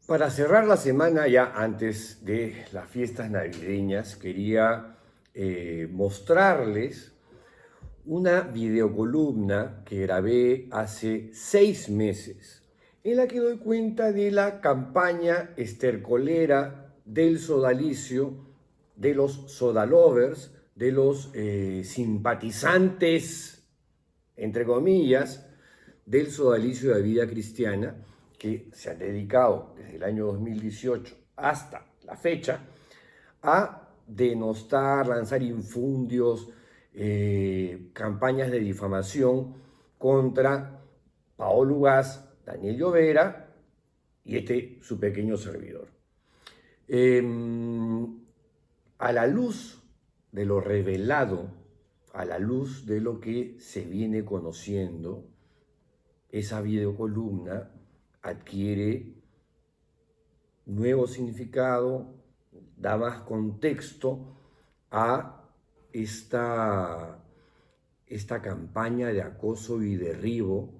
Para cerrar la semana, ya antes de las fiestas navideñas, quería mostrarles una videocolumna que grabé hace 6 meses, en la que doy cuenta de la campaña estercolera del sodalicio, de los sodalovers, de los simpatizantes, entre comillas, del sodalicio de vida cristiana, que se han dedicado desde el año 2018 hasta la fecha a denostar, lanzar infundios, campañas de difamación contra Paolo Ugaz, Daniel Llovera y su pequeño servidor. Eh, a la luz de lo revelado, a la luz de lo que se viene conociendo, esa videocolumna adquiere nuevo significado, da más contexto a esta campaña de acoso y derribo,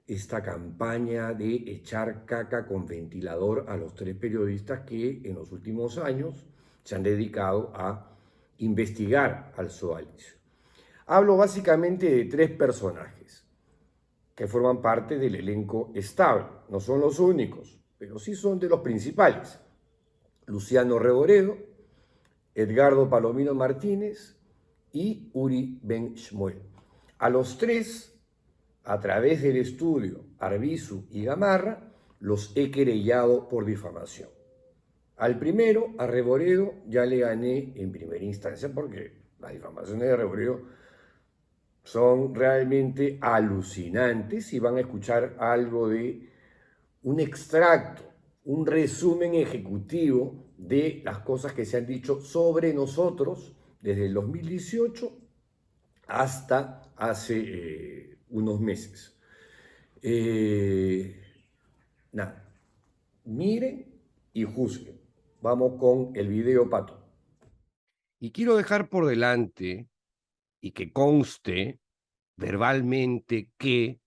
esta campaña de echar caca con ventilador a los 3 periodistas que en los últimos años se han dedicado a investigar al sodalicio. Hablo básicamente de 3 personajes que forman parte del elenco estable. No son los únicos, pero sí son de los principales. Luciano Reboredo, Edgardo Palomino Martínez y Uri Ben Shmuel. A los 3, a través del estudio Arbizu y Gamarra, los he querellado por difamación. Al primero, a Reboredo, ya le gané en primera instancia porque las difamaciones de Reboredo son realmente alucinantes y van a escuchar algo de un extracto, un resumen ejecutivo de las cosas que se han dicho sobre nosotros desde el 2018 hasta hace unos meses. Nada, miren y juzguen. Vamos con el video, Pato. Y quiero dejar por delante y que conste verbalmente que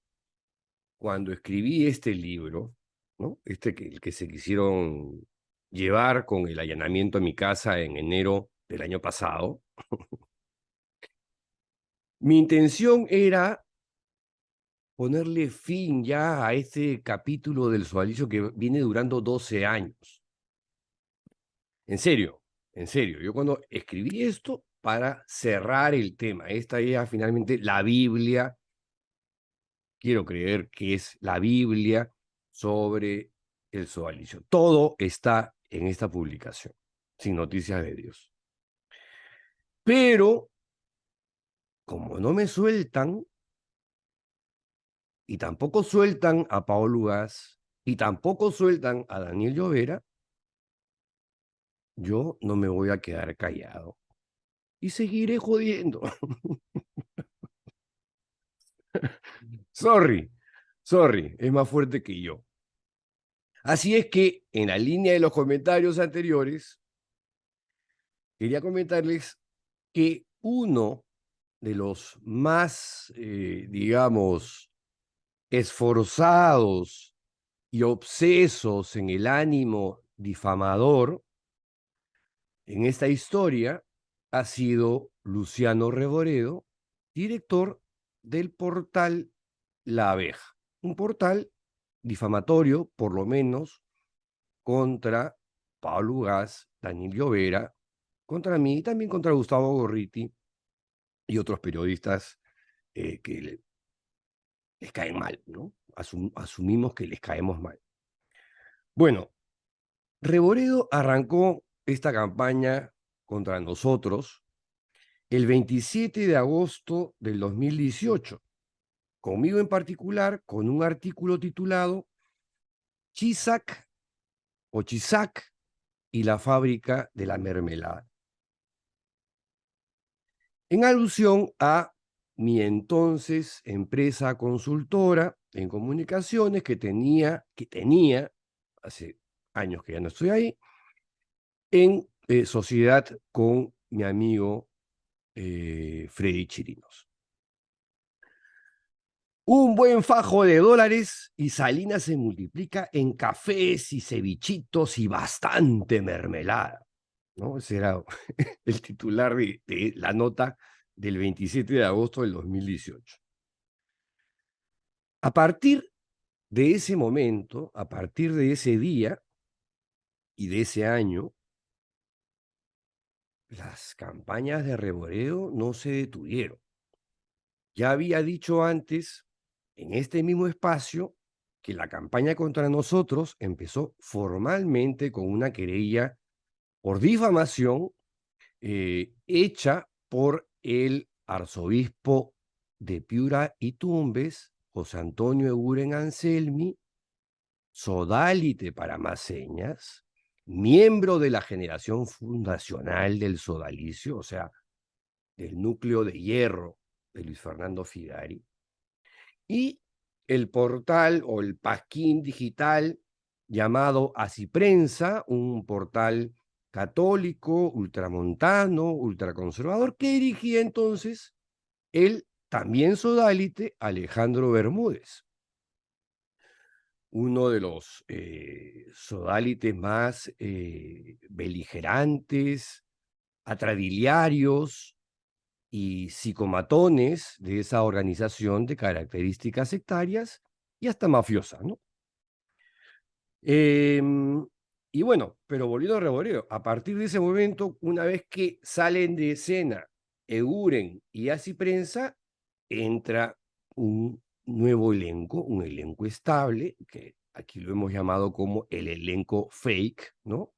cuando escribí este libro, ¿no? El que se quisieron llevar con el allanamiento a mi casa en enero del año pasado, mi intención era ponerle fin ya a este capítulo del sodalicio que viene durando 12 años. En serio, en serio. Yo cuando escribí esto para cerrar el tema, esta es finalmente la Biblia, quiero creer que es la Biblia sobre el sodalicio. Todo está en esta publicación, sin noticias de Dios. Pero, como no me sueltan, y tampoco sueltan a Paolo Ugaz, y tampoco sueltan a Daniel Llovera, yo no me voy a quedar callado. Y seguiré jodiendo. Sorry, es más fuerte que yo. Así es que, en la línea de los comentarios anteriores, quería comentarles que uno de los más, digamos, esforzados y obsesos en el ánimo difamador en esta historia ha sido Luciano Reboredo, director del portal La Abeja, un portal difamatorio, por lo menos, contra Pablo Ugaz, Daniel Llovera, contra mí y también contra Gustavo Gorriti y otros periodistas que les caen mal, ¿no? Asumimos que les caemos mal. Bueno, Reboredo arrancó esta campaña contra nosotros el 27 de agosto del 2018, conmigo en particular, con un artículo titulado Chisac o Chisac y la fábrica de la mermelada, en alusión a mi entonces empresa consultora en comunicaciones que tenía hace años que ya no estoy ahí, en sociedad con mi amigo Freddy Chirinos. Un buen fajo de dólares y Salinas se multiplica en cafés y cevichitos y bastante mermelada, ¿no? Ese era el titular de la nota del 27 de agosto del 2018. A partir de ese momento, a partir de ese día y de ese año, las campañas de reboreo no se detuvieron. Ya había dicho antes, en este mismo espacio, que la campaña contra nosotros empezó formalmente con una querella por difamación hecha por el arzobispo de Piura y Tumbes, José Antonio Eguren Anselmi, sodálite para más señas, miembro de la generación fundacional del sodalicio, o sea, del núcleo de hierro de Luis Fernando Figari, y el portal o el pasquín digital llamado Asiprensa, un portal católico, ultramontano, ultraconservador, que dirigía entonces el también sodálite Alejandro Bermúdez, uno de los sodálites más beligerantes, atrabiliarios y psicomatones de esa organización de características sectarias y hasta mafiosa, ¿no? Y bueno, pero volviendo a Reboreo, a partir de ese momento, una vez que salen de escena Eguren y Así Prensa, entra un nuevo elenco, un elenco estable, que aquí lo hemos llamado como el elenco fake, ¿no?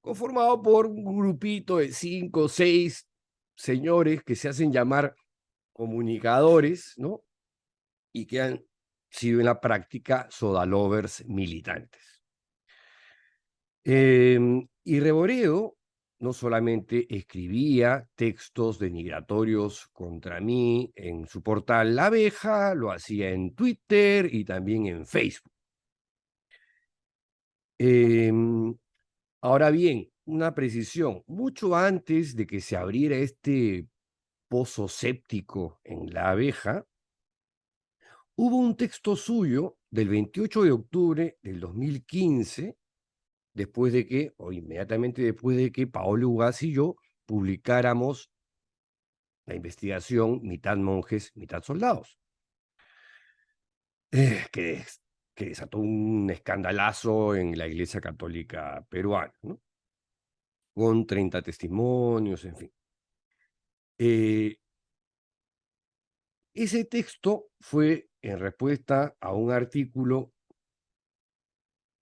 Conformado por un grupito de 5 o 6 señores que se hacen llamar comunicadores, ¿no? Y que han sido en la práctica sodalovers militantes. Y Reboreo no solamente escribía textos denigratorios contra mí en su portal La Abeja, lo hacía en Twitter y también en Facebook. Ahora bien, una precisión, mucho antes de que se abriera este pozo séptico en La Abeja, hubo un texto suyo del 28 de octubre del 2015, después de que, o inmediatamente después de que Paolo Ugaz y yo publicáramos la investigación Mitad monjes, mitad soldados, eh, que, que desató un escandalazo en la Iglesia Católica peruana, ¿no? Con 30 testimonios, en fin. Ese texto fue en respuesta a un artículo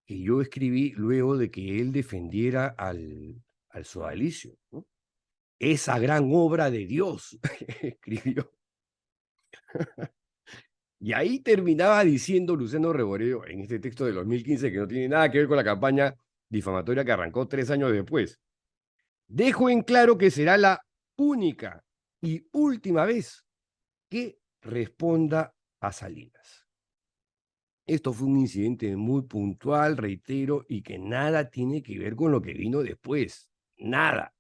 que yo escribí luego de que él defendiera al sodalicio, ¿no? Esa gran obra de Dios, escribió. Y ahí terminaba diciendo Luciano Reboreo en este texto de 2015, que no tiene nada que ver con la campaña difamatoria que arrancó 3 años después. Dejo en claro que será la única y última vez que responda a Salinas. Esto fue un incidente muy puntual, reitero, y que nada tiene que ver con lo que vino después. Nada.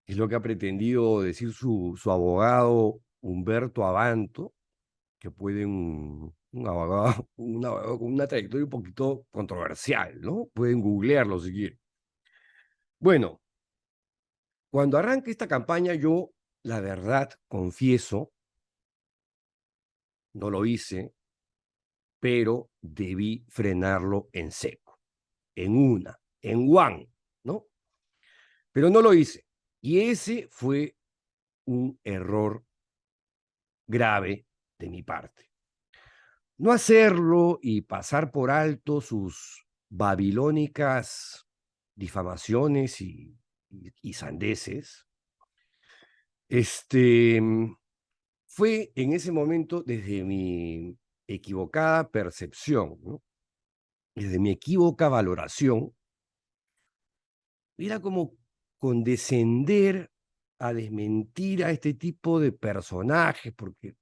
Es lo que ha pretendido decir su abogado Humberto Abanto, que puede un abogado, un abogado con una trayectoria un poquito controversial, ¿no? Pueden googlearlo si quieren. Bueno, cuando arranque esta campaña, yo, la verdad, confieso, no lo hice, pero debí frenarlo en seco, en one, ¿no? Pero no lo hice. Y ese fue un error grave de mi parte. No hacerlo y pasar por alto sus babilónicas difamaciones y sandeces, este, fue en ese momento desde mi equivocada percepción, ¿no? Desde mi equívoca valoración, era como condescender a desmentir a este tipo de personajes, porque,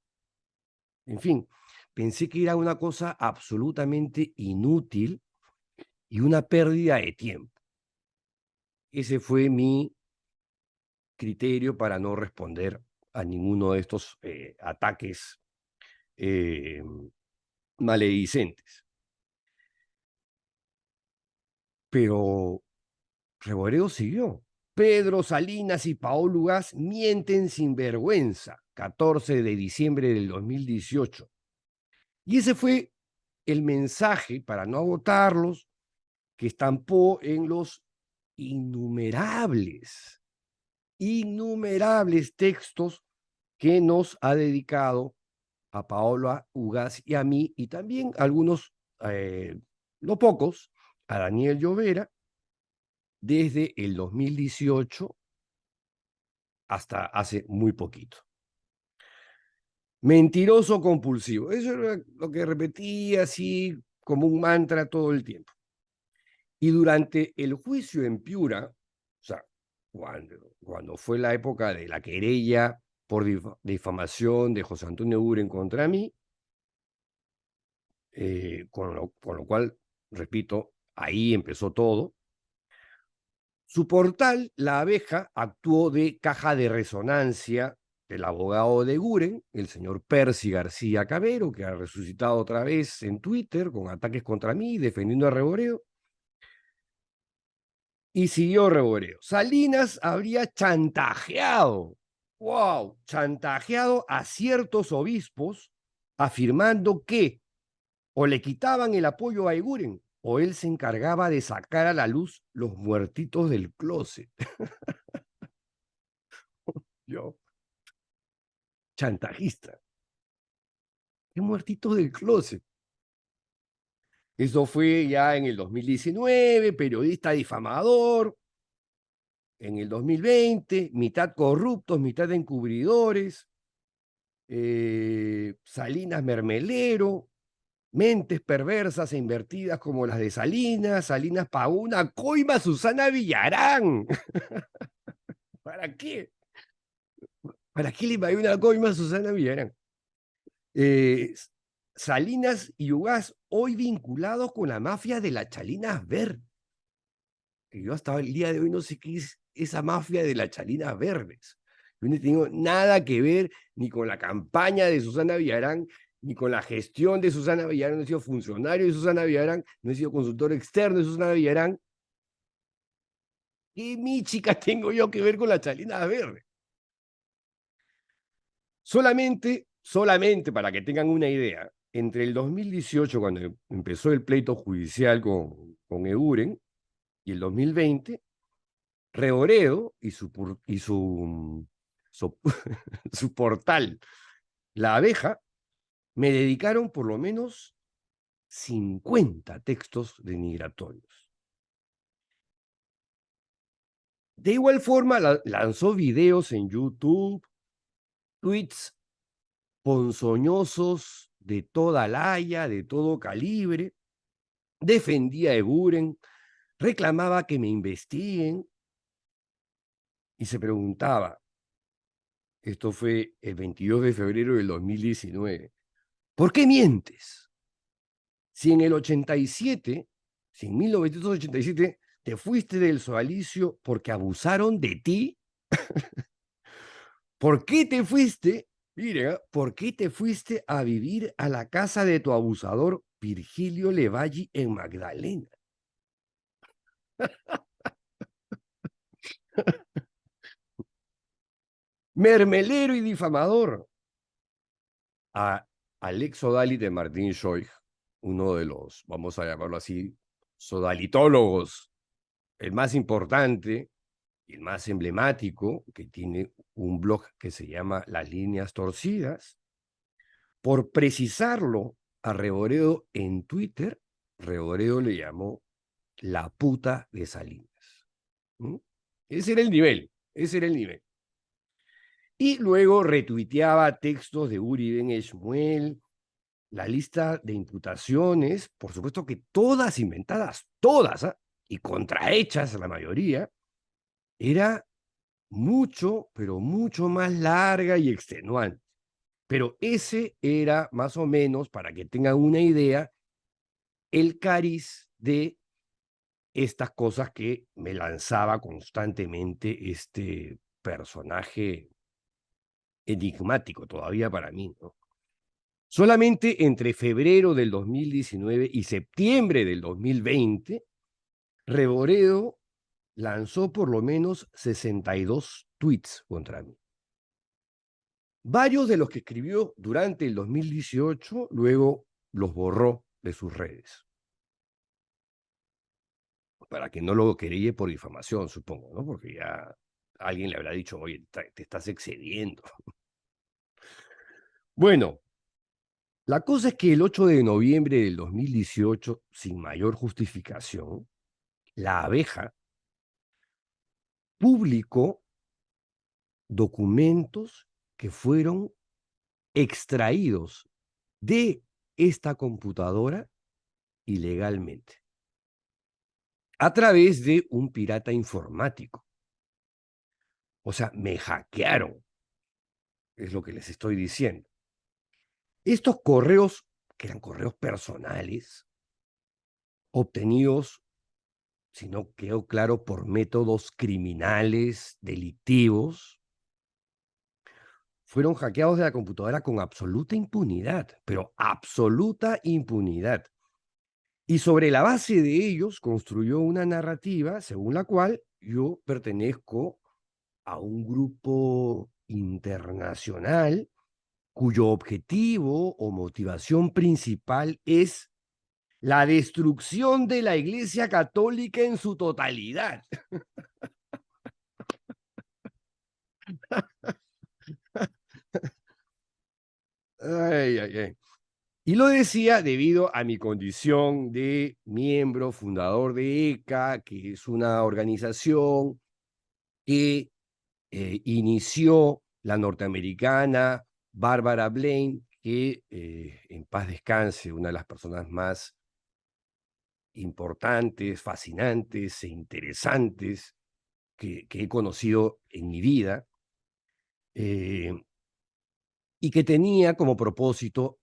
en fin, pensé que era una cosa absolutamente inútil y una pérdida de tiempo. Ese fue mi criterio para no responder a ninguno de estos ataques maledicentes. Pero Reboreo siguió. Pedro Salinas y Paolo Ugaz mienten sin vergüenza, 14 de diciembre del 2018. Y ese fue el mensaje, para no agotarlos, que estampó en los innumerables textos que nos ha dedicado a Paola Ugaz y a mí, y también algunos, no pocos, a Daniel Llovera, desde el 2018 hasta hace muy poquito. Mentiroso compulsivo. Eso era lo que repetía así como un mantra todo el tiempo. Y durante el juicio en Piura, o sea, cuando fue la época de la querella por difamación de José Antonio Uren contra mí, con lo cual, repito, ahí empezó todo. Su portal, La Abeja, actuó de caja de resonancia del abogado de Guren, el señor Percy García Cabero, que ha resucitado otra vez en Twitter con ataques contra mí, defendiendo a Reboreo. Y siguió Reboreo. Salinas habría chantajeado, chantajeado a ciertos obispos, afirmando que o le quitaban el apoyo a Eguren o él se encargaba de sacar a la luz los muertitos del closet. Yo, chantajista. ¿Qué muertitos del closet? Eso fue ya en el 2019, periodista difamador. En el 2020, mitad corruptos, mitad encubridores. Salinas mermelero, mentes perversas e invertidas como las de Salinas. Salinas pagó una coima a Susana Villarán. ¿Para qué? ¿Para qué le pagó una coima a Susana Villarán? Salinas y Ugaz hoy vinculados con la mafia de las Chalinas Verdes. Que yo hasta el día de hoy no sé qué es esa mafia de las Chalinas Verdes. Yo no tengo nada que ver ni con la campaña de Susana Villarán, ni con la gestión de Susana Villarán. No he sido funcionario de Susana Villarán, no he sido consultor externo de Susana Villarán. ¿Qué chica tengo yo que ver con las Chalinas Verdes? Solamente para que tengan una idea, entre el 2018, cuando empezó el pleito judicial con Eguren, y el 2020, Reboreo y su portal, La Abeja, me dedicaron por lo menos 50 textos denigratorios. De igual forma, lanzó videos en YouTube, tweets ponzoñosos de toda laya, de todo calibre, defendía a Eguren, reclamaba que me investiguen y se preguntaba, esto fue el 22 de febrero del 2019, ¿por qué mientes? Si en el 87, si en 1987 te fuiste del sodalicio porque abusaron de ti, ¿por qué te fuiste? Mira, ¿por qué te fuiste a vivir a la casa de tu abusador Virgilio Levalli en Magdalena? Mermelero y difamador. A Alex Sodali de Martín Schoich, uno de los, vamos a llamarlo así, sodalitólogos, el más importante y el más emblemático, que tiene un blog que se llama Las Líneas Torcidas, por precisarlo a Reboreo en Twitter, Reboreo le llamó la puta de Salinas. ¿Mm? Ese era el nivel, ese era el nivel. Y luego retuiteaba textos de Uri Ben Shmuel, la lista de imputaciones, por supuesto que todas inventadas, todas, ¿eh? Y contrahechas la mayoría, era mucho, pero mucho más larga y extenuante. Pero ese era más o menos, para que tengan una idea, el cariz de estas cosas que me lanzaba constantemente este personaje enigmático todavía para mí, ¿no? Solamente entre febrero del 2019 y septiembre del 2020, Reboredo lanzó por lo menos 62 tweets contra mí. Varios de los que escribió durante el 2018 luego los borró de sus redes. Para que no lo querelle por difamación, supongo, ¿no? Porque ya alguien le habrá dicho, oye, te estás excediendo. Bueno, la cosa es que el 8 de noviembre del 2018, sin mayor justificación, La Abeja publicó documentos que fueron extraídos de esta computadora ilegalmente a través de un pirata informático. O sea, me hackearon, es lo que les estoy diciendo. Estos correos, que eran correos personales, obtenidos, si no quedó claro, por métodos criminales, delictivos, fueron hackeados de la computadora con absoluta impunidad, pero absoluta impunidad. Y sobre la base de ellos construyó una narrativa según la cual yo pertenezco a un grupo internacional cuyo objetivo o motivación principal es la destrucción de la Iglesia Católica en su totalidad. Ay, ay, ay. Y lo decía debido a mi condición de miembro fundador de ECA, que es una organización que inició la norteamericana Barbara Blaine, que en paz descanse, una de las personas más importantes, fascinantes e interesantes que he conocido en mi vida, y que tenía como propósito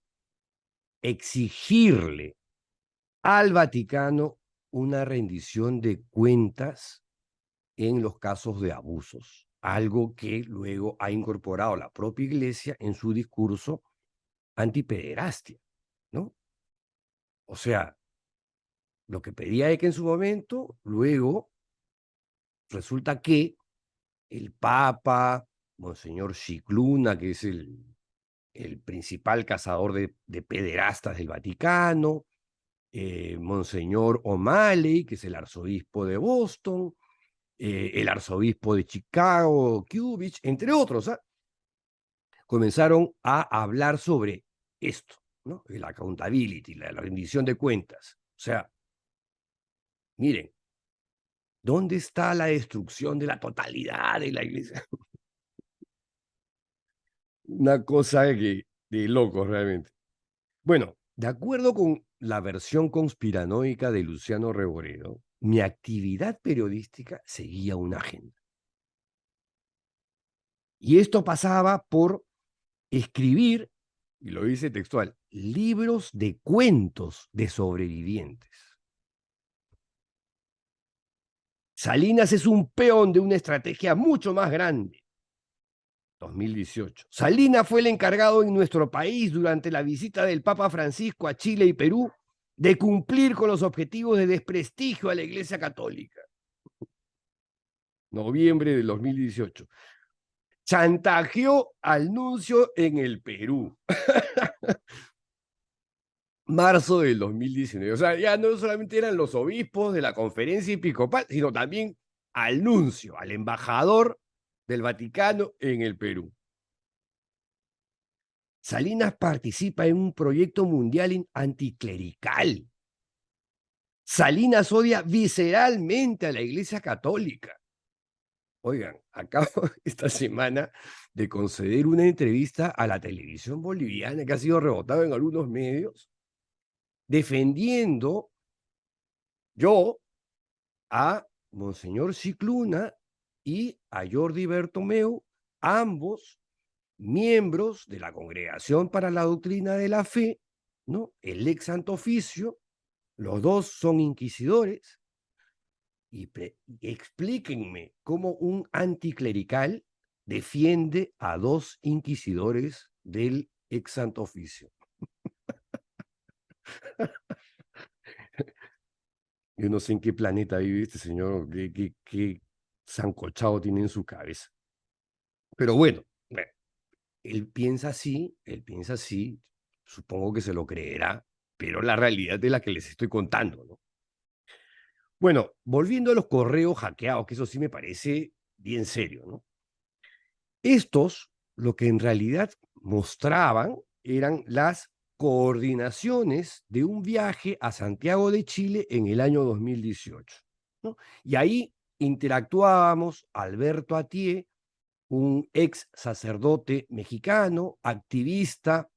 exigirle al Vaticano una rendición de cuentas en los casos de abusos, algo que luego ha incorporado la propia Iglesia en su discurso antipederastia, ¿no? O sea, lo que pedía ECA en su momento, luego resulta que el Papa, Monseñor Scicluna, que es el principal cazador de pederastas del Vaticano, Monseñor O'Malley, que es el arzobispo de Boston, el arzobispo de Chicago, Kubich, entre otros, comenzaron a hablar sobre esto, ¿no? La accountability, la rendición de cuentas. O sea, miren, ¿dónde está la destrucción de la totalidad de la iglesia? Una cosa de locos realmente. Bueno, de acuerdo con la versión conspiranoica de Luciano Reboredo, mi actividad periodística seguía una agenda. Y esto pasaba por escribir, y lo dice textual, libros de cuentos de sobrevivientes. Salinas es un peón de una estrategia mucho más grande. 2018. Salinas fue el encargado en nuestro país durante la visita del Papa Francisco a Chile y Perú de cumplir con los objetivos de desprestigio a la Iglesia Católica. Noviembre del 2018. Chantajeó al nuncio en el Perú. Marzo del 2019. O sea, ya no solamente eran los obispos de la conferencia episcopal, sino también al nuncio, al embajador del Vaticano en el Perú. Salinas participa en un proyecto mundial anticlerical. Salinas odia visceralmente a la Iglesia Católica. Oigan, acabo esta semana de conceder una entrevista a la televisión boliviana que ha sido rebotada en algunos medios, defendiendo yo a Monseñor Scicluna y a Jordi Bertomeu, ambos miembros de la Congregación para la Doctrina de la Fe, ¿no? El ex Santo Oficio, los dos son inquisidores, y explíquenme cómo un anticlerical defiende a 2 inquisidores del ex Santo Oficio. Yo no sé en qué planeta vive este señor, qué sancochado tiene en su cabeza. Pero bueno, él piensa así, supongo que se lo creerá, pero la realidad es la que les estoy contando, ¿no? Bueno, volviendo a los correos hackeados, que eso sí me parece bien serio, ¿no? Estos, lo que en realidad mostraban eran las coordinaciones de un viaje a Santiago de Chile en el año 2018, ¿no? Y ahí interactuábamos Alberto Atié, un ex sacerdote mexicano, activista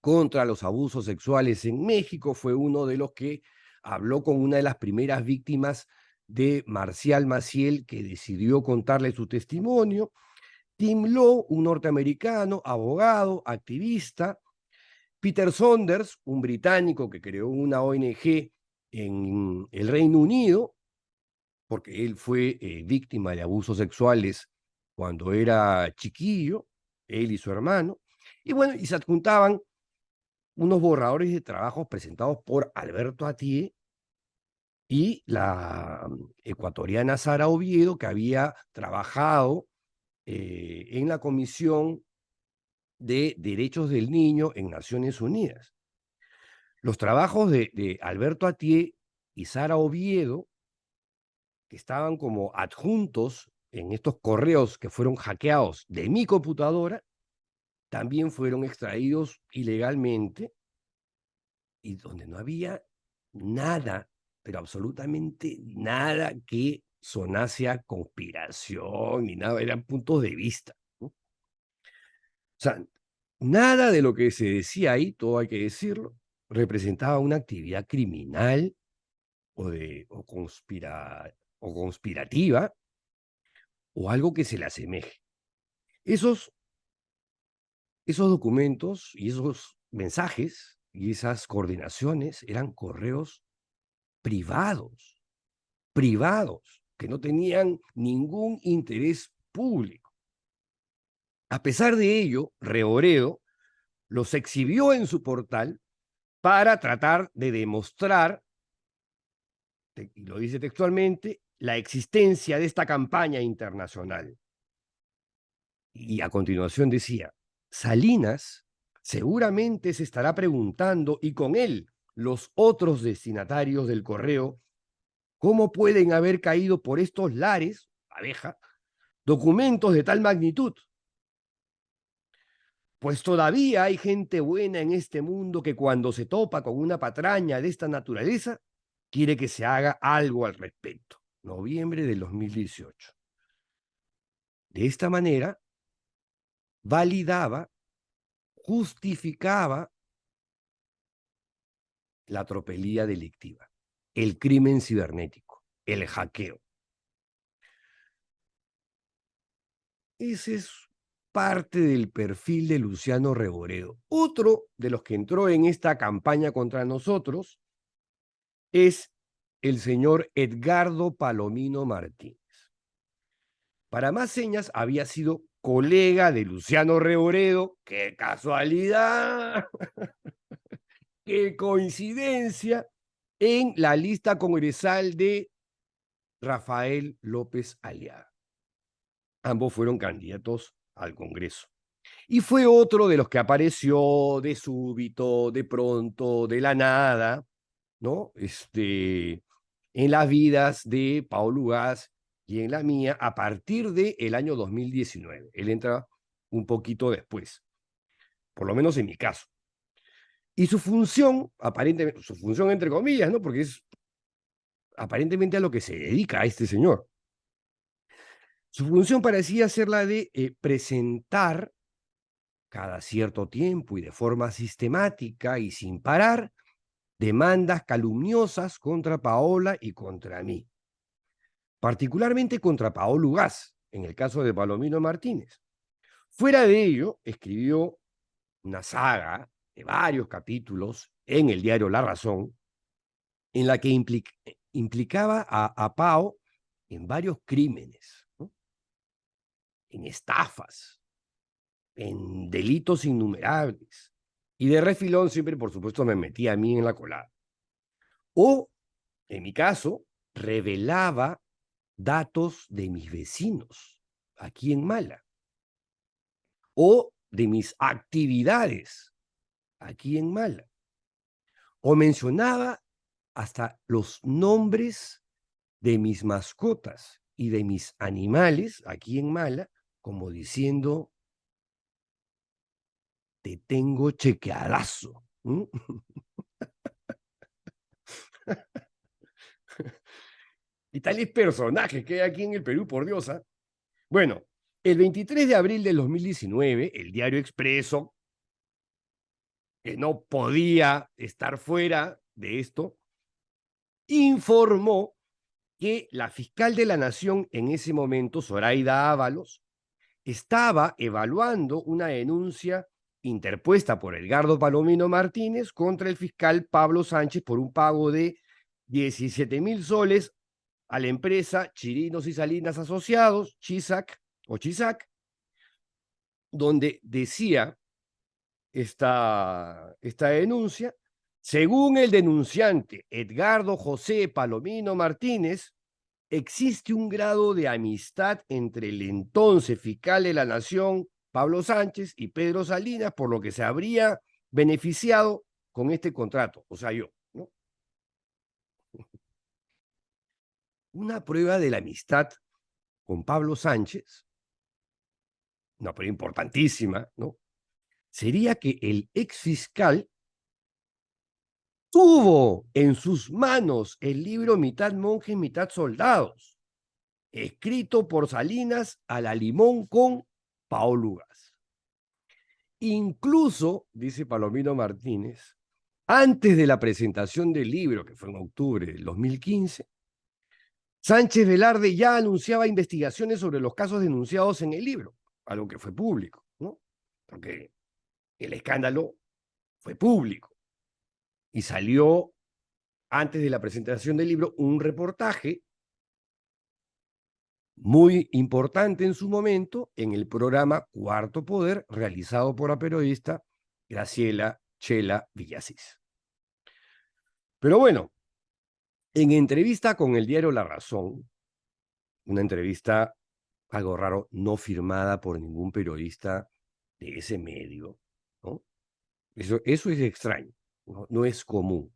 contra los abusos sexuales en México, fue uno de los que habló con una de las primeras víctimas de Marcial Maciel, que decidió contarle su testimonio. Tim Law, un norteamericano, abogado, activista. Peter Saunders, un británico que creó una ONG en el Reino Unido, porque él fue víctima de abusos sexuales cuando era chiquillo, él y su hermano. Y bueno, y se adjuntaban unos borradores de trabajos presentados por Alberto Atié y la ecuatoriana Sara Oviedo, que había trabajado en la Comisión de Derechos del Niño en Naciones Unidas. Los trabajos de Alberto Atié y Sara Oviedo, que estaban como adjuntos en estos correos que fueron hackeados de mi computadora, también fueron extraídos ilegalmente y donde no había nada, pero absolutamente nada que sonase a conspiración ni nada, eran puntos de vista, ¿no? O sea, nada de lo que se decía ahí, todo hay que decirlo, representaba una actividad criminal o conspirativa o algo que se le asemeje. Esos, esos documentos y esos mensajes y esas coordinaciones eran correos privados, que no tenían ningún interés público. A pesar de ello, Revoredo los exhibió en su portal para tratar de demostrar, y lo dice textualmente, la existencia de esta campaña internacional. Y a continuación decía, Salinas seguramente se estará preguntando, y con él los otros destinatarios del correo, cómo pueden haber caído por estos lares, abeja, documentos de tal magnitud. Pues todavía hay gente buena en este mundo que cuando se topa con una patraña de esta naturaleza, quiere que se haga algo al respecto. Noviembre del 2018. De esta manera, validaba, justificaba la tropelía delictiva, el crimen cibernético, el hackeo. Ese es parte del perfil de Luciano Revoredo. Otro de los que entró en esta campaña contra nosotros es el señor Edgardo Palomino Martínez. Para más señas, había sido colega de Luciano Revoredo. ¡Qué casualidad! ¡Qué coincidencia! En la lista congresal de Rafael López Aliaga. Ambos fueron candidatos al Congreso. Y fue otro de los que apareció de súbito, de pronto, de la nada, ¿no? En las vidas de Paolo Ugaz y en la mía a partir del año 2019. Él entra un poquito después, por lo menos en mi caso. Y su función, aparentemente, su función entre comillas, ¿no? Porque es aparentemente a lo que se dedica a este señor. Su función parecía ser la de presentar cada cierto tiempo y de forma sistemática y sin parar demandas calumniosas contra Paola y contra mí, particularmente contra Paolo Ugaz, en el caso de Palomino Martínez. Fuera de ello, escribió una saga de varios capítulos en el diario La Razón, en la que implicaba a Pao en varios crímenes, ¿no? en estafas, en delitos innumerables. Y de refilón siempre, por supuesto, me metía a mí en la colada. O, en mi caso, revelaba datos de mis vecinos aquí en Mala. O de mis actividades aquí en Mala. O mencionaba hasta los nombres de mis mascotas y de mis animales aquí en Mala, como diciendo, te tengo chequeadazo. Y tales personajes que hay aquí en el Perú, por Dios. ¿Ah? Bueno, el 23 de abril del 2019, el diario Expreso, que no podía estar fuera de esto, informó que la fiscal de la Nación en ese momento, Zoraida Ábalos, estaba evaluando una denuncia interpuesta por Edgardo Palomino Martínez contra el fiscal Pablo Sánchez por un pago de 17.000 soles a la empresa Chirinos y Salinas Asociados, Chisac o Chisac, donde decía esta denuncia, según el denunciante Edgardo José Palomino Martínez, existe un grado de amistad entre el entonces fiscal de la Nación, Pablo Sánchez, y Pedro Salinas, por lo que se habría beneficiado con este contrato, o sea, yo, ¿no? Una prueba de la amistad con Pablo Sánchez, una prueba importantísima, ¿no? Sería que el ex fiscal tuvo en sus manos el libro Mitad monjes, mitad soldados, escrito por Salinas a la limón con Paolo Gas. Incluso, dice Palomino Martínez, antes de la presentación del libro, que fue en octubre del 2015, Sánchez Velarde ya anunciaba investigaciones sobre los casos denunciados en el libro, algo que fue público, ¿no? Porque el escándalo fue público y salió antes de la presentación del libro un reportaje muy importante en su momento en el programa Cuarto Poder, realizado por la periodista Graciela Chela Villasís. Pero bueno, en entrevista con el diario La Razón, una entrevista, algo raro, no firmada por ningún periodista de ese medio, ¿no? Eso es extraño, no es común.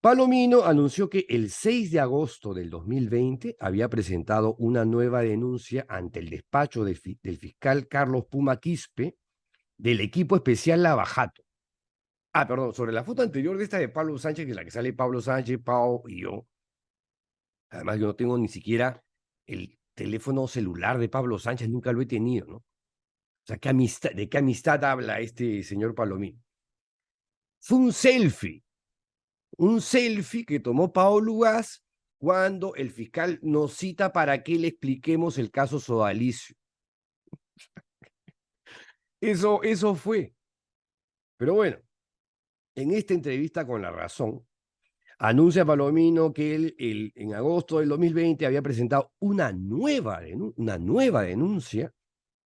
Palomino anunció que el 6 de agosto del 2020 había presentado una nueva denuncia ante el despacho del fiscal Carlos Puma Quispe del equipo especial Lavajato. Perdón, sobre la foto anterior de esta de Pablo Sánchez, que es la que sale Pablo Sánchez, Pau y yo. Además, yo no tengo ni siquiera el teléfono celular de Pablo Sánchez, nunca lo he tenido, ¿no? O sea, ¿de qué amistad habla este señor Palomino? Fue un selfie que tomó Paolo Gas cuando el fiscal nos cita para que le expliquemos el caso Sodalicio. Eso fue. Pero bueno, en esta entrevista con La Razón, anuncia Palomino que él en agosto del 2020 había presentado una nueva denuncia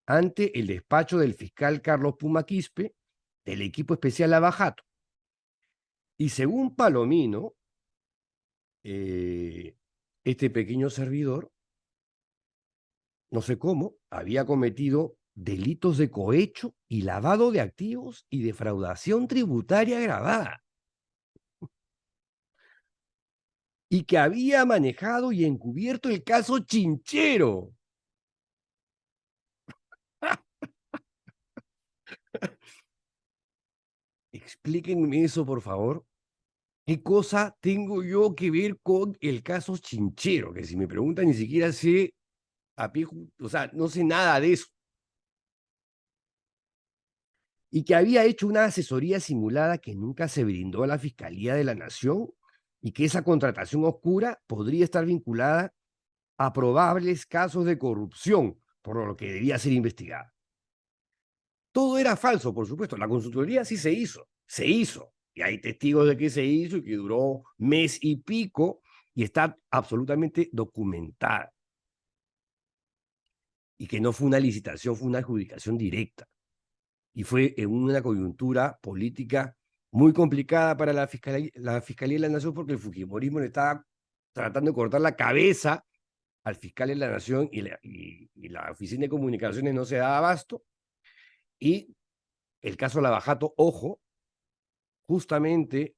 ante el despacho del fiscal Carlos Puma Quispe del equipo especial Lavajato. Y según Palomino, este pequeño servidor, no sé cómo, había cometido delitos de cohecho y lavado de activos y defraudación tributaria agravada. Y que había manejado y encubierto el caso Chinchero. Explíquenme eso, por favor. ¿Qué cosa tengo yo que ver con el caso Chinchero? Que si me preguntan, ni siquiera sé o sea, no sé nada de eso. Y que había hecho una asesoría simulada que nunca se brindó a la Fiscalía de la Nación y que esa contratación oscura podría estar vinculada a probables casos de corrupción, por lo que debía ser investigada. Todo era falso, por supuesto. La consultoría sí se hizo. Y hay testigos de que se hizo y que duró mes y pico y está absolutamente documentada. y que no fue una licitación, fue una adjudicación directa. Y fue en una coyuntura política muy complicada para la Fiscalía de la Nación, porque el fujimorismo le estaba tratando de cortar la cabeza al fiscal de la Nación y la Oficina de Comunicaciones no se daba abasto. Y el caso Lavajato, ojo, justamente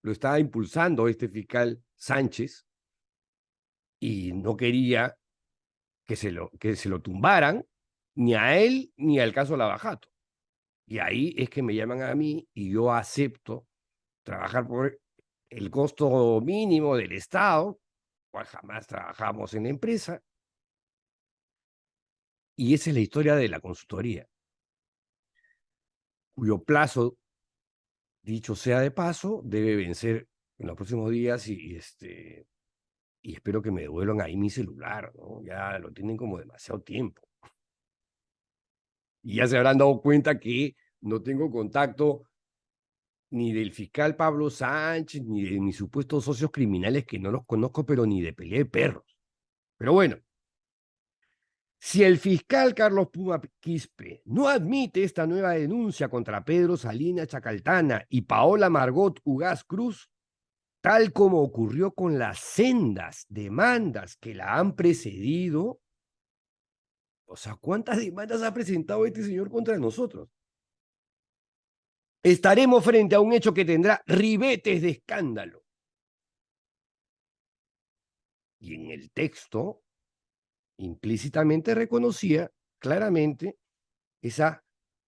lo estaba impulsando este fiscal Sánchez y no quería que se lo tumbaran ni a él ni al caso Lavajato. Y ahí es que me llaman a mí y yo acepto trabajar por el costo mínimo del Estado, cual jamás trabajamos en la empresa. Y esa es la historia de la consultoría, cuyo plazo, dicho sea de paso, debe vencer en los próximos días y espero que me devuelvan ahí mi celular, ¿no? Ya lo tienen como demasiado tiempo. Y ya se habrán dado cuenta que no tengo contacto ni del fiscal Pablo Sánchez, ni de mis supuestos socios criminales que no los conozco, pero ni de pelea de perros. Pero bueno, si el fiscal Carlos Puma Quispe no admite esta nueva denuncia contra Pedro Salinas Chacaltana y Paola Margot Ugaz Cruz, tal como ocurrió con las sendas demandas que la han precedido, o sea, ¿cuántas demandas ha presentado este señor contra nosotros? Estaremos frente a un hecho que tendrá ribetes de escándalo. Y en el texto implícitamente reconocía claramente esa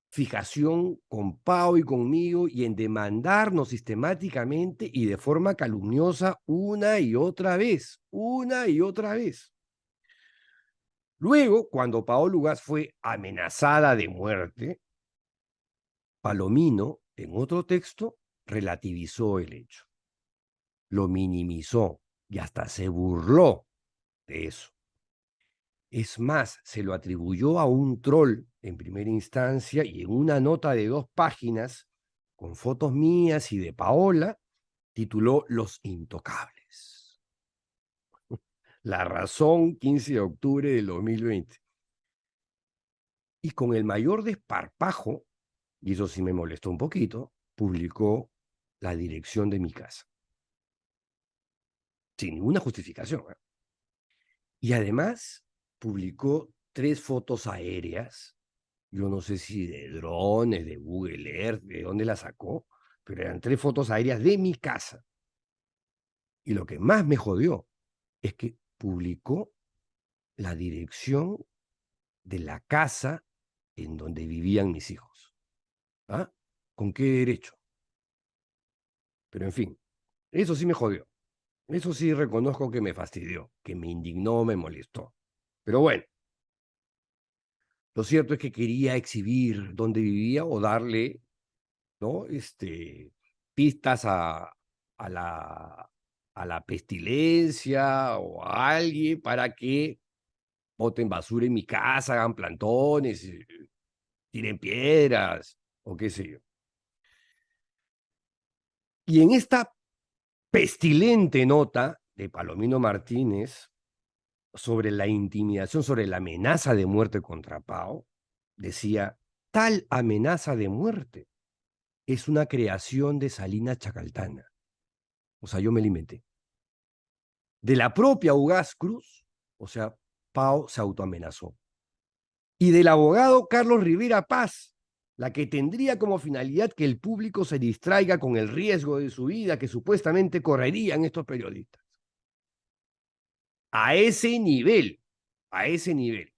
fijación con Pau y conmigo y en demandarnos sistemáticamente y de forma calumniosa una y otra vez, una y otra vez. Luego, cuando Paola Ugaz fue amenazada de muerte, Palomino, en otro texto, relativizó el hecho, lo minimizó y hasta se burló de eso. Es más, se lo atribuyó a un troll en primera instancia y en una nota de 2 páginas, con fotos mías y de Paola, tituló Los Intocables. La Razón, 15 de octubre del 2020. Y con el mayor desparpajo, y eso sí me molestó un poquito, publicó la dirección de mi casa. Sin ninguna justificación, ¿eh? Y además publicó 3 fotos aéreas. Yo no sé si de drones, de Google Earth, de dónde la sacó, pero eran 3 fotos aéreas de mi casa. Y lo que más me jodió es que publicó la dirección de la casa en donde vivían mis hijos. ¿Ah? ¿Con qué derecho? Pero en fin, eso sí me jodió. Eso sí reconozco que me fastidió, que me indignó, me molestó. Pero bueno, lo cierto es que quería exhibir dónde vivía o darle, ¿no? Pistas a la pestilencia o a alguien para que boten basura en mi casa, hagan plantones, tiren piedras o qué sé yo. Y en esta pestilente nota de Palomino Martínez sobre la intimidación, sobre la amenaza de muerte contra Pau, decía, tal amenaza de muerte es una creación de Salinas Chacaltana. O sea, yo me la inventé. De la propia Ugaz Cruz, o sea, Pau se autoamenazó. Y del abogado Carlos Rivera Paz, la que tendría como finalidad que el público se distraiga con el riesgo de su vida que supuestamente correrían estos periodistas. A ese nivel, a ese nivel.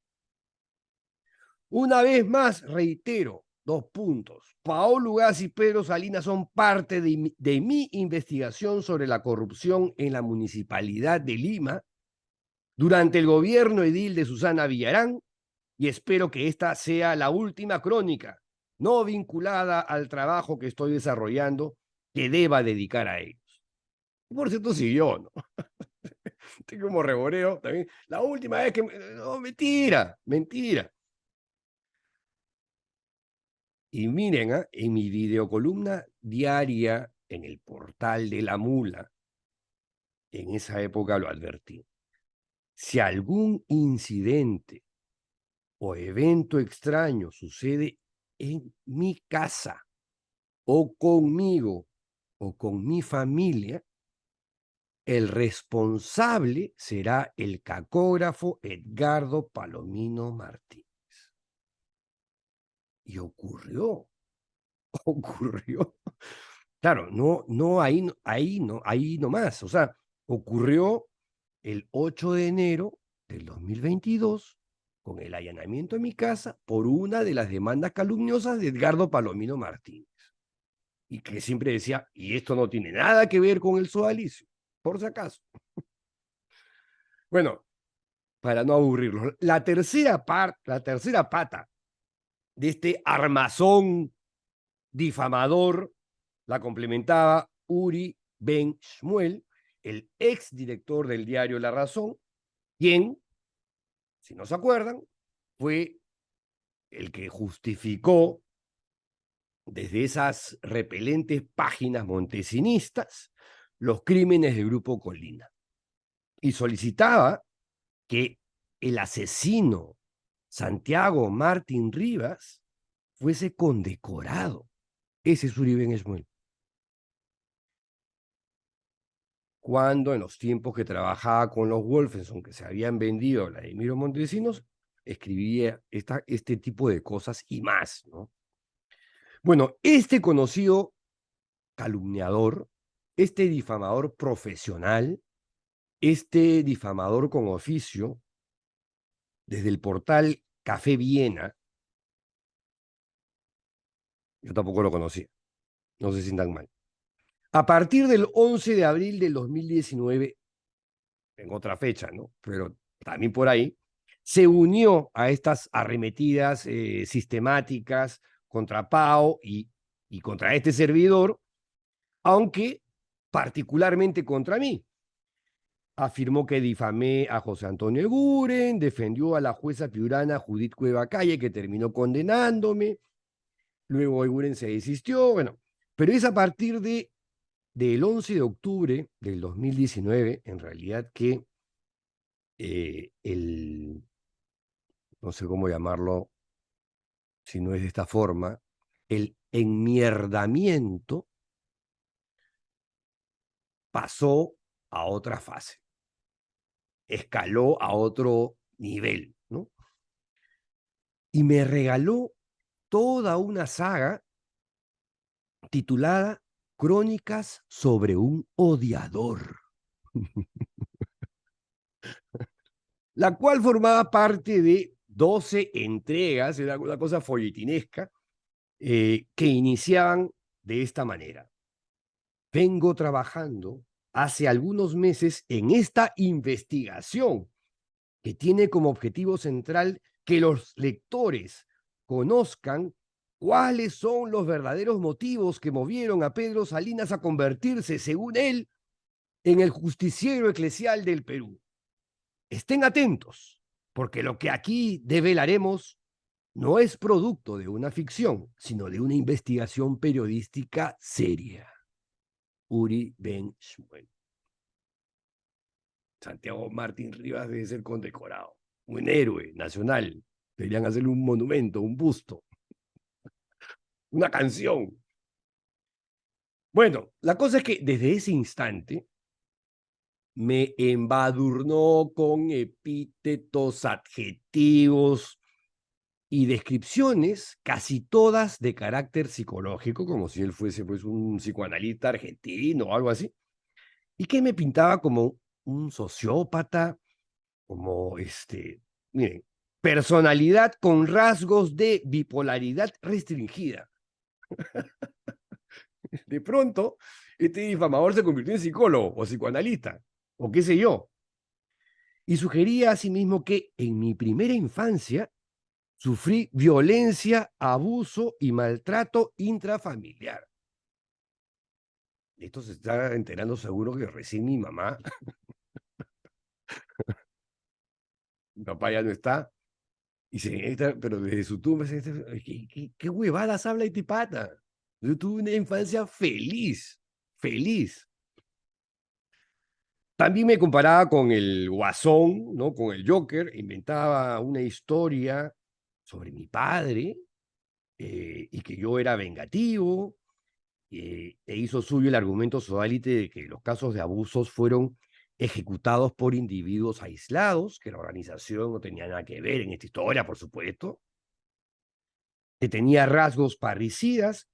Una vez más, reitero, 2 puntos. Paolo Ugaz y Pedro Salinas son parte de mi investigación sobre la corrupción en la Municipalidad de Lima durante el gobierno edil de Susana Villarán y espero que esta sea la última crónica, no vinculada al trabajo que estoy desarrollando, que deba dedicar a ellos. Por cierto, si yo, ¿no? Estoy como reboreo también. La última vez que... No, mentira, mentira. Y miren, en mi videocolumna diaria en el portal de la Mula, en esa época lo advertí. Si algún incidente o evento extraño sucede en mi casa, o conmigo, o con mi familia, el responsable será el cacógrafo Edgardo Palomino Martínez. Y ocurrió, ocurrió. Claro, no ahí, ahí nomás. O sea, ocurrió el 8 de enero del 2022 con el allanamiento de mi casa por una de las demandas calumniosas de Edgardo Palomino Martínez. Y que siempre decía, y esto no tiene nada que ver con el sodalicio, por si acaso. Bueno, para no aburrirlos, la tercera pata de este armazón difamador la complementaba Uri Ben Shmuel, el exdirector del diario La Razón, quien, si no se acuerdan, fue el que justificó desde esas repelentes páginas montesinistas los crímenes del Grupo Colina y solicitaba que el asesino Santiago Martín Rivas fuese condecorado. Ese es Uribe Esmuel. Cuando en los tiempos que trabajaba con los Wolfenson, que se habían vendido a Vladimiro Montesinos, escribía este tipo de cosas y más, ¿no? Bueno, este conocido calumniador, este difamador profesional, este difamador con oficio, desde el portal Café Viena, yo tampoco lo conocía, no se sientan mal. A partir del 11 de abril del 2019, en otra fecha, ¿no? Pero también por ahí, se unió a estas arremetidas sistemáticas contra Pau y contra este servidor, aunque particularmente contra mí. Afirmó que difamé a José Antonio Eguren, defendió a la jueza piurana Judith Cueva Calle, que terminó condenándome. Luego Eguren se desistió, bueno, pero es a partir del 11 de octubre del 2019, en realidad, que no sé cómo llamarlo, si no es de esta forma, el enmierdamiento pasó a otra fase, escaló a otro nivel, ¿no? Y me regaló toda una saga titulada Crónicas sobre un odiador, la cual formaba parte de 12 entregas, era una cosa folletinesca, que iniciaban de esta manera. Vengo trabajando hace algunos meses en esta investigación que tiene como objetivo central que los lectores conozcan cuáles son los verdaderos motivos que movieron a Pedro Salinas a convertirse, según él, en el justiciero eclesial del Perú. Estén atentos, porque lo que aquí develaremos no es producto de una ficción, sino de una investigación periodística seria. Uri Ben Shmuel. Santiago Martín Rivas debe ser condecorado. Un héroe nacional. Deberían hacerle un monumento, un busto, una canción. Bueno, la cosa es que desde ese instante me embadurnó con epítetos, adjetivos y descripciones, casi todas de carácter psicológico, como si él fuese pues un psicoanalista argentino o algo así, y que me pintaba como un sociópata, como miren, personalidad con rasgos de bipolaridad restringida. De pronto, este difamador se convirtió en psicólogo o psicoanalista, o qué sé yo. Y sugería asimismo que en mi primera infancia sufrí violencia, abuso y maltrato intrafamiliar. Esto se está enterando seguro que recién mi mamá, mi papá ya no está, y pero desde su tumba, ¿qué huevadas habla este pata? Yo tuve una infancia feliz, feliz. También me comparaba con el Guasón, ¿no? Con el Joker, inventaba una historia sobre mi padre, y que yo era vengativo, e hizo suyo el argumento sodalite de que los casos de abusos fueron ejecutados por individuos aislados, que la organización no tenía nada que ver en esta historia, por supuesto, que tenía rasgos parricidas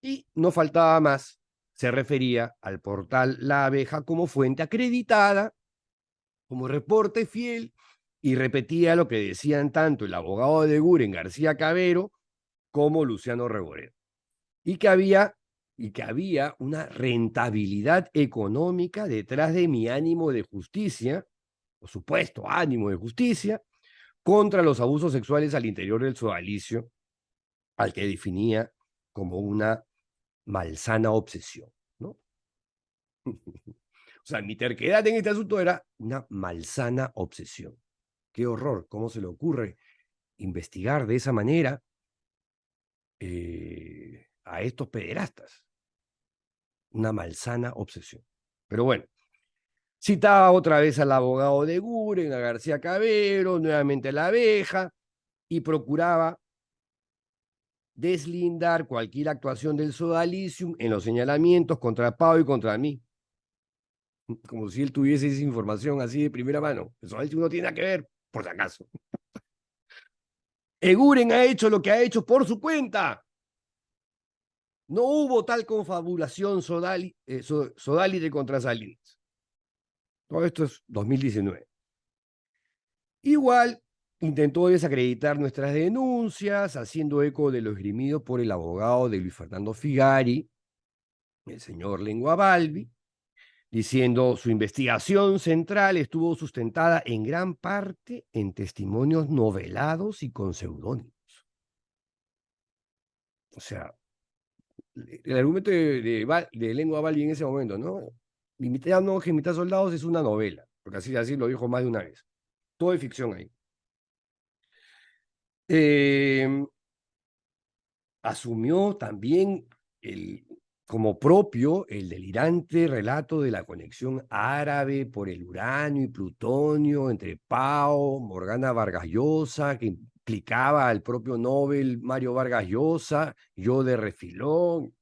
y no faltaba más. Se refería al portal La Abeja como fuente acreditada, como reporte fiel, y repetía lo que decían tanto el abogado de Guren, García Cabero, como Luciano Reborero. Y que había una rentabilidad económica detrás de mi ánimo de justicia, o supuesto ánimo de justicia, contra los abusos sexuales al interior del sodalicio, al que definía como una malsana obsesión, ¿no? O sea, mi terquedad en este asunto era una malsana obsesión. Qué horror, ¿cómo se le ocurre investigar de esa manera a estos pederastas? Una malsana obsesión. Pero bueno, citaba otra vez al abogado de Guren, a García Cabero, nuevamente a La Abeja, y procuraba deslindar cualquier actuación del sodalicium en los señalamientos contra Pau y contra mí. Como si él tuviese esa información así de primera mano. El sodalicium no tiene nada que ver, por si acaso. Eguren ha hecho lo que ha hecho por su cuenta. No hubo tal confabulación sodalite contra Salinas. Todo esto es 2019. Igual intentó desacreditar nuestras denuncias, haciendo eco de lo esgrimido por el abogado de Luis Fernando Figari, el señor Lengua Balbi, diciendo su investigación central estuvo sustentada en gran parte en testimonios novelados y con seudónimos. O sea, el argumento de Lengua Balbi en ese momento, ¿no? Limitando que imitar soldados es una novela, porque así lo dijo más de una vez. Todo es ficción ahí. Asumió también como propio el delirante relato de la conexión árabe por el uranio y plutonio entre Pau, Morgana Vargas Llosa, que implicaba al propio Nobel Mario Vargas Llosa, yo de refilón,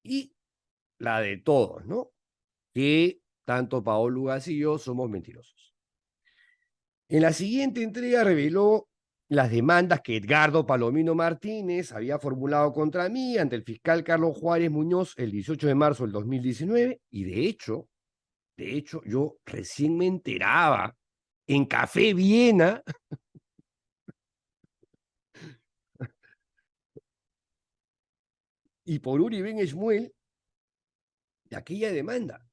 y la de todos, ¿no? Que tanto Paolo Lugas y yo somos mentirosos. En la siguiente entrega reveló las demandas que Edgardo Palomino Martínez había formulado contra mí ante el fiscal Carlos Juárez Muñoz el 18 de marzo del 2019, y de hecho, yo recién me enteraba en Café Viena y por Uri Ben Shmuel de aquella demanda.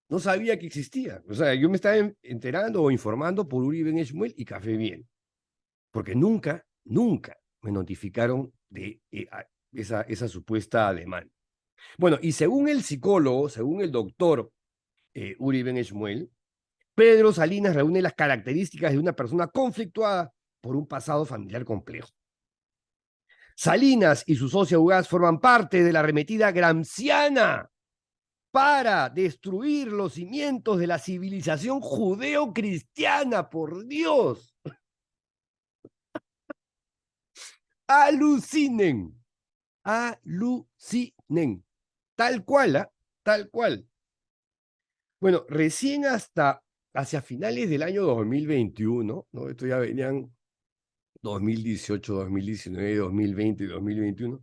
No sabía que existía. O sea, yo me estaba enterando o informando por Uri Ben Shmuel y Café Viena, porque nunca me notificaron de esa supuesta demanda. Bueno, y según el psicólogo, según el doctor Uri Ben Shmuel, Pedro Salinas reúne las características de una persona conflictuada por un pasado familiar complejo. Salinas y su socia Ugaz forman parte de la arremetida gramsciana para destruir los cimientos de la civilización judeo-cristiana, por Dios. Alucinen, alucinen. Tal cual, ¿eh? Tal cual. Bueno, recién hacia finales del año 2021, ¿no? Esto ya venían 2018, 2019, 2020 y 2021.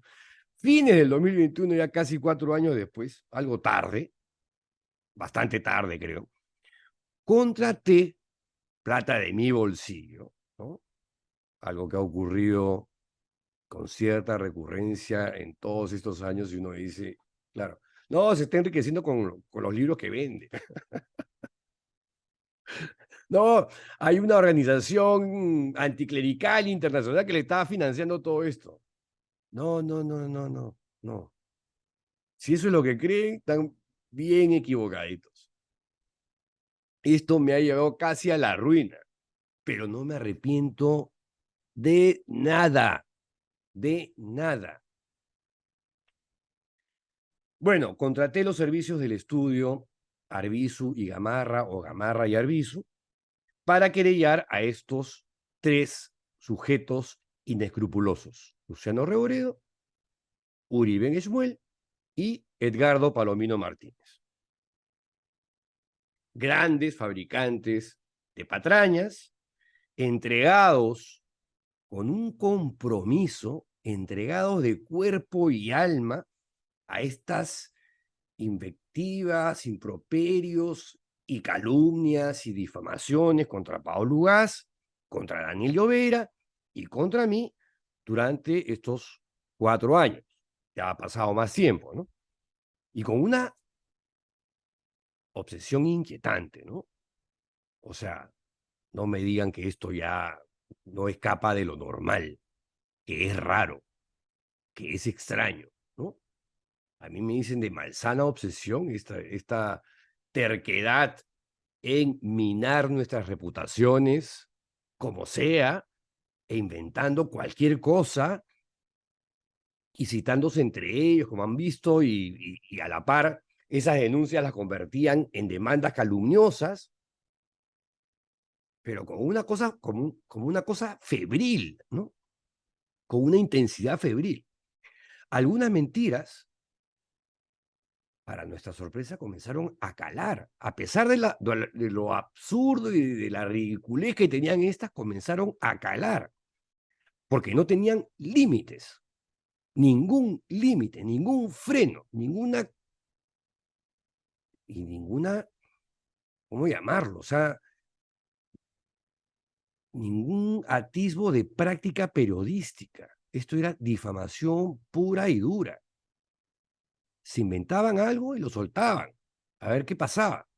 Fines del 2021, ya casi 4 años después, algo tarde, bastante tarde creo, contraté plata de mi bolsillo, ¿no? Algo que ha ocurrido con cierta recurrencia en todos estos años y uno dice, claro, no, se está enriqueciendo con los libros que vende. No, hay una organización anticlerical internacional que le estaba financiando todo esto. No, no, no, no, no, no. Si eso es lo que creen, están bien equivocaditos. Esto me ha llevado casi a la ruina, pero no me arrepiento de nada, de nada. Bueno, contraté los servicios del estudio Arbizu y Gamarra, o Gamarra y Arbizu, para querellar a estos 3 sujetos inescrupulosos: Luciano Reboredo, Uribe Esmuel y Edgardo Palomino Martínez. Grandes fabricantes de patrañas, entregados con un compromiso, entregados de cuerpo y alma a estas invectivas, improperios y calumnias y difamaciones contra Paolo Ugaz, contra Daniel Llovera y contra mí durante estos 4 años. Ya ha pasado más tiempo, ¿no? Y con una obsesión inquietante, ¿no? O sea, no me digan que esto ya no escapa de lo normal, que es raro, que es extraño, ¿no? A mí me dicen de malsana obsesión esta terquedad en minar nuestras reputaciones, como sea, e inventando cualquier cosa y citándose entre ellos, como han visto, y a la par, esas denuncias las convertían en demandas calumniosas, pero con una cosa, como una cosa febril, ¿no? Con una intensidad febril. Algunas mentiras, para nuestra sorpresa, comenzaron a calar. A pesar de lo absurdo y de la ridiculez que tenían estas, comenzaron a calar, porque no tenían límites, ningún límite, ningún freno, ninguna, ¿cómo llamarlo? O sea, ningún atisbo de práctica periodística. Esto era difamación pura y dura. Se inventaban algo y lo soltaban, a ver qué pasaba.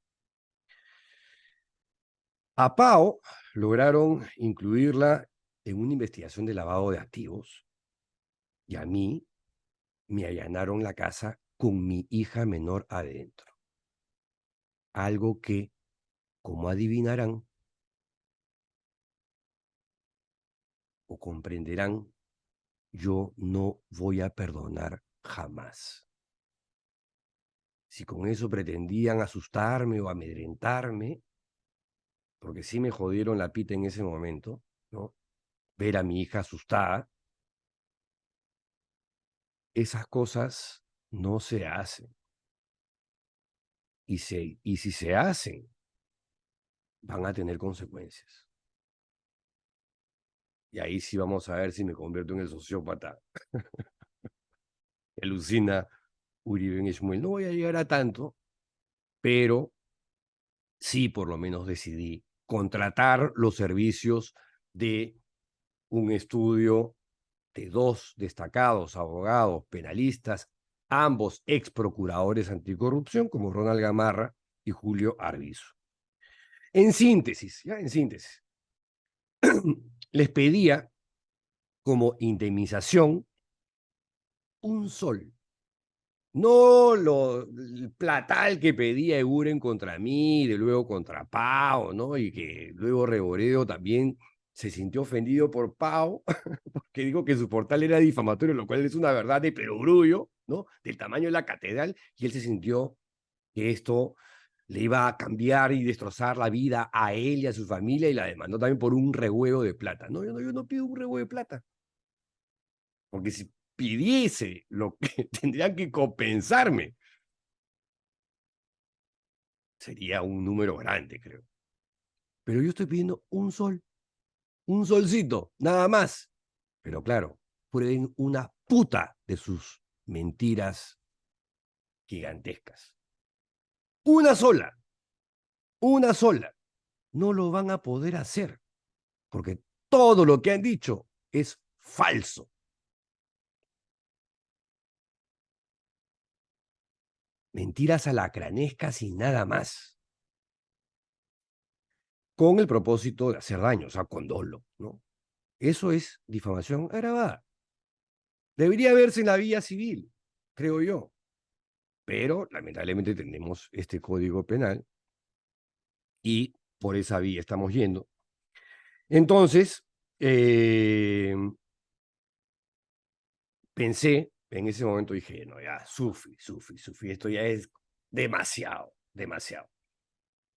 A Pau lograron incluirla en una investigación de lavado de activos y a mí me allanaron la casa con mi hija menor adentro. Algo que, como adivinarán o comprenderán, yo no voy a perdonar jamás. Si con eso pretendían asustarme o amedrentarme, porque sí me jodieron la pita en ese momento, ¿no? Ver a mi hija asustada, esas cosas no se hacen. Y si se hacen, van a tener consecuencias. Y ahí sí vamos a ver si me convierto en el sociópata que alucina Uribe Esmuel. No voy a llegar a tanto, pero sí por lo menos decidí contratar los servicios de un estudio de 2 destacados abogados penalistas, ambos ex procuradores anticorrupción, como Ronald Gamarra y Julio Arbizu. En síntesis, les pedía como indemnización un sol. No el platal que pedía Eguren contra mí, de luego contra Pau, ¿no? Y que luego Reboredo también se sintió ofendido por Pau, porque dijo que su portal era difamatorio, lo cual es una verdad de perogrullo, ¿no? Del tamaño de la catedral, y él se sintió que esto le iba a cambiar y destrozar la vida a él y a su familia, y la demandó también por un rehuevo de plata. No, yo no pido un rehuevo de plata, porque si pidiese lo que tendrían que compensarme, sería un número grande, creo. Pero yo estoy pidiendo un solcito, nada más. Pero claro, prueben una puta de sus mentiras gigantescas. Una sola, una sola. No lo van a poder hacer, porque todo lo que han dicho es falso. Mentiras alacranescas y nada más. Con el propósito de hacer daño, o sea, con dolo, ¿no? Eso es difamación agravada. Debería verse en la vía civil, creo yo. Pero lamentablemente tenemos este código penal y por esa vía estamos yendo. Entonces, pensé, en ese momento dije, no, ya, Sufi, esto ya es demasiado, demasiado.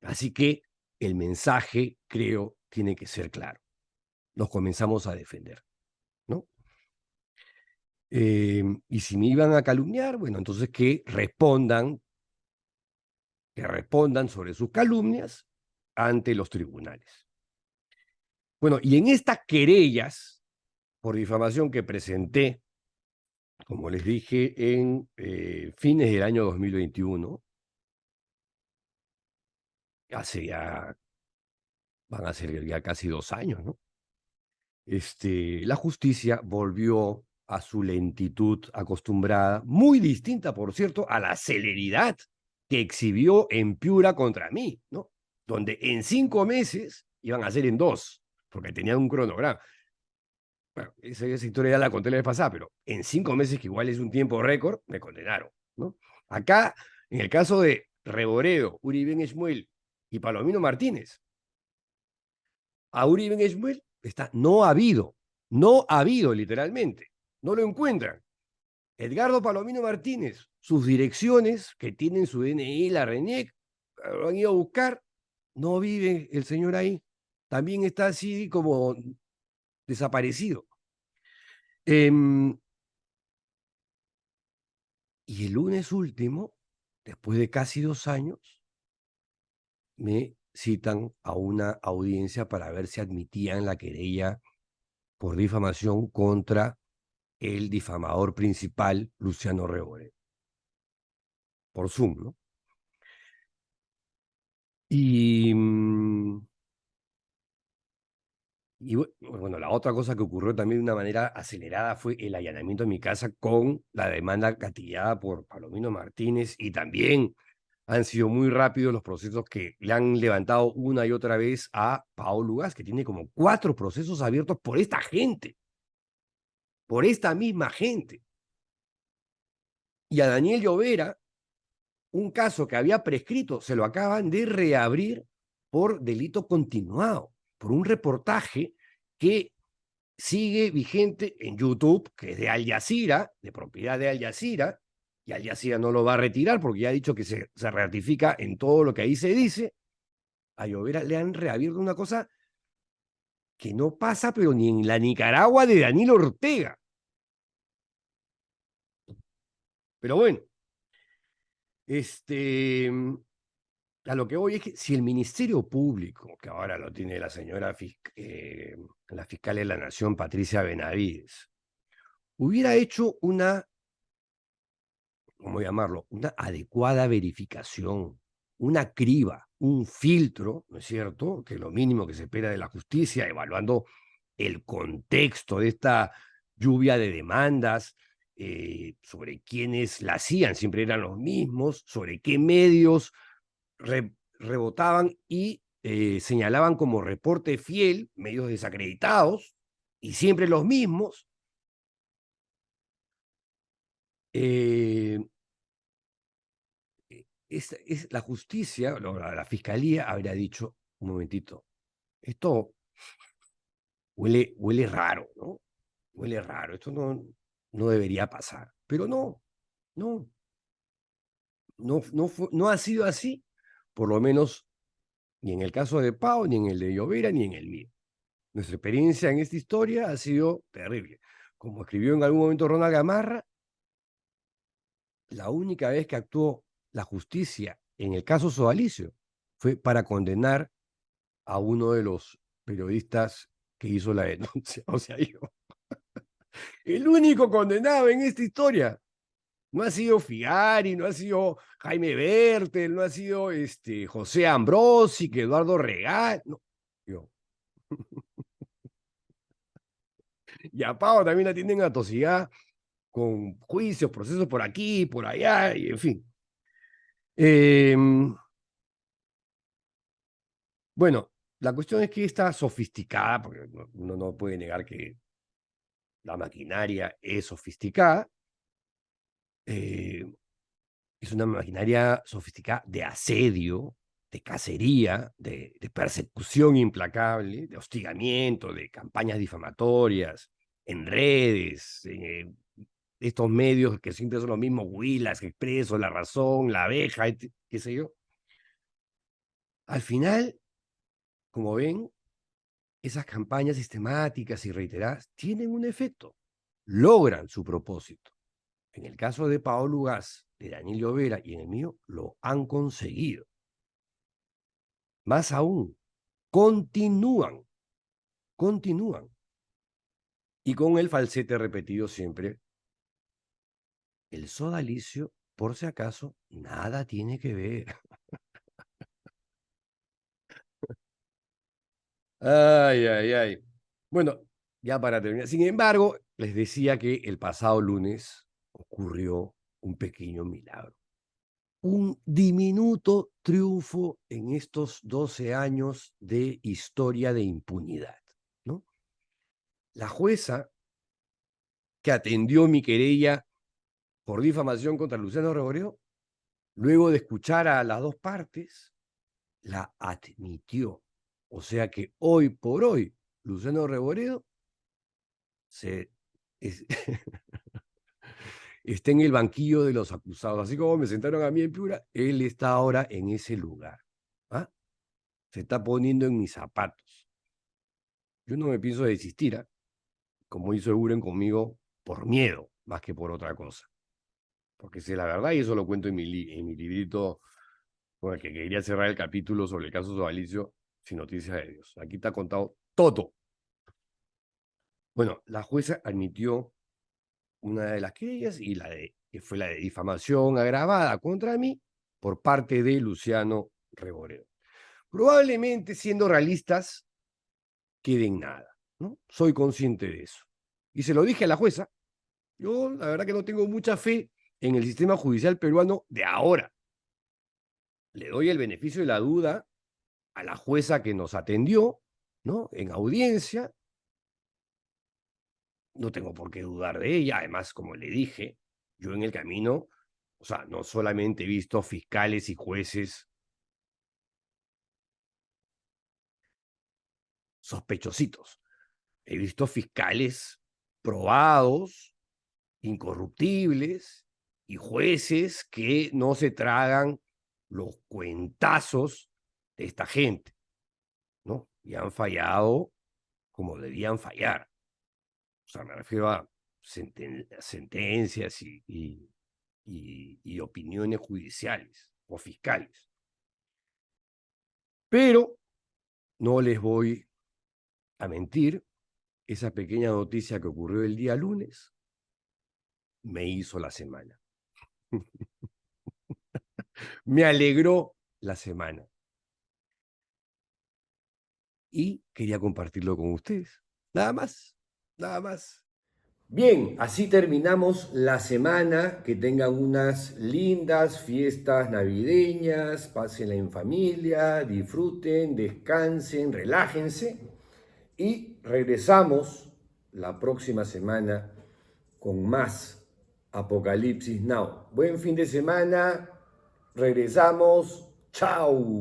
Así que el mensaje, creo, tiene que ser claro. nos comenzamos a defender, ¿no? Y si me iban a calumniar, bueno, entonces que respondan sobre sus calumnias ante los tribunales. Bueno, y en estas querellas por difamación que presenté, como les dije, en fines del año 2021, hace ya, van a ser ya casi 2 años, ¿no? La justicia volvió a su lentitud acostumbrada, muy distinta, por cierto, a la celeridad que exhibió en Piura contra mí, ¿no? Donde en 5 meses iban a ser en 2, porque tenían un cronograma. Bueno, esa historia ya la conté la vez pasada, pero en 5 meses, que igual es un tiempo récord, me condenaron, ¿no? Acá, en el caso de Reboredo, Uriben Esmuel y Palomino Martínez, a Uriben Esmuel no ha habido literalmente, no lo encuentran. Edgardo Palomino Martínez, sus direcciones que tienen su DNI, la RENIEC, lo han ido a buscar, no vive el señor ahí, también está así como desaparecido. Y el lunes último, después de casi 2 años, me citan a una audiencia para ver si admitían la querella por difamación contra el difamador principal, Luciano Rebore, por Zoom, ¿no? Y, bueno, la otra cosa que ocurrió también de una manera acelerada fue el allanamiento de mi casa con la demanda gatillada por Palomino Martínez, y también han sido muy rápidos los procesos que le han levantado una y otra vez a Paolo Lugas, que tiene como 4 procesos abiertos por esta gente, por esta misma gente. Y a Daniel Llovera, un caso que había prescrito, se lo acaban de reabrir por delito continuado, por un reportaje que sigue vigente en YouTube, que es de Al Jazeera, de propiedad de Al Jazeera, y Al Jazeera no lo va a retirar porque ya ha dicho que se ratifica en todo lo que ahí se dice. A Llovera le han reabierto una cosa que no pasa, pero ni en la Nicaragua de Daniel Ortega. Pero bueno, a lo que voy es que si el Ministerio Público, que ahora lo tiene la señora la fiscal de la Nación, Patricia Benavides, hubiera hecho una, ¿cómo llamarlo?, una adecuada verificación, una criba, un filtro, ¿no es cierto?, que es lo mínimo que se espera de la justicia, evaluando el contexto de esta lluvia de demandas, sobre quiénes la hacían, siempre eran los mismos, sobre qué medios rebotaban y señalaban como reporte fiel medios desacreditados y siempre los mismos. Eh, es la justicia, la fiscalía habría dicho, un momentito, esto huele raro, ¿no? Huele raro, esto no debería pasar. Pero no, no ha sido así, por lo menos ni en el caso de Pau, ni en el de Llovera, ni en el mío. Nuestra experiencia en esta historia ha sido terrible. Como escribió en algún momento Ronald Gamarra, la única vez que actuó la justicia en el caso Sodalicio fue para condenar a uno de los periodistas que hizo la denuncia. O sea, yo, el único condenado en esta historia no ha sido Figari, no ha sido Jaime Bertel, no ha sido José Ambrosi, que Eduardo Regal, no, yo. Y a Pau también la tienen atosigada con juicios, procesos por aquí, por allá, y en fin. Bueno, la cuestión es que está sofisticada, porque uno no puede negar que la maquinaria es sofisticada. Es una maquinaria sofisticada de asedio, de cacería, de persecución implacable, de hostigamiento, de campañas difamatorias en redes, estos medios que siempre son los mismos, Willax, Expreso, La Razón, La Abeja, qué sé yo. Al final, como ven, esas campañas sistemáticas y reiteradas tienen un efecto, logran su propósito. En el caso de Paolo Ugaz, de Daniel Llovera y en el mío, lo han conseguido. Más aún, continúan. Y con el falsete repetido siempre, el sodalicio, por si acaso, nada tiene que ver. Ay, ay, ay. Bueno, ya para terminar. Sin embargo, les decía que el pasado lunes ocurrió un pequeño milagro. Un diminuto triunfo en estos 12 años de historia de impunidad, ¿no? La jueza que atendió mi querella por difamación contra Luciano Reboreo, luego de escuchar a las dos partes, la admitió. O sea que hoy por hoy, Luciano Reboreo está en el banquillo de los acusados. Así como me sentaron a mí en Piura, él está ahora en ese lugar. ¿Ah? Se está poniendo en mis zapatos. Yo no me pienso desistir, ¿ah? Como hizo Euren conmigo, por miedo, más que por otra cosa. Porque sé la verdad, y eso lo cuento en mi librito con el que quería cerrar el capítulo sobre el caso Sodalicio, Sin Noticias de Dios. Aquí está contado todo. Bueno, la jueza admitió una de las querellas y que fue la de difamación agravada contra mí por parte de Luciano Reboreo. Probablemente, siendo realistas, quede en nada, ¿no? Soy consciente de eso. Y se lo dije a la jueza. Yo, la verdad que no tengo mucha fe en el sistema judicial peruano de ahora. Le doy el beneficio de la duda a la jueza que nos atendió, ¿no? En audiencia. No tengo por qué dudar de ella. Además, como le dije, yo en el camino, o sea, no solamente he visto fiscales y jueces sospechositos, he visto fiscales probados, incorruptibles, y jueces que no se tragan los cuentazos de esta gente, ¿no? Y han fallado como debían fallar. O sea, me refiero a sentencias y opiniones judiciales o fiscales. Pero no les voy a mentir, esa pequeña noticia que ocurrió el día lunes me hizo la semana. Me alegró la semana. Y quería compartirlo con ustedes. Nada más, nada más. Bien, así terminamos la semana. Que tengan unas lindas fiestas navideñas, pásenla en familia, disfruten, descansen, relájense y regresamos la próxima semana con más Apocalipsis Now. Buen fin de semana, regresamos, chao.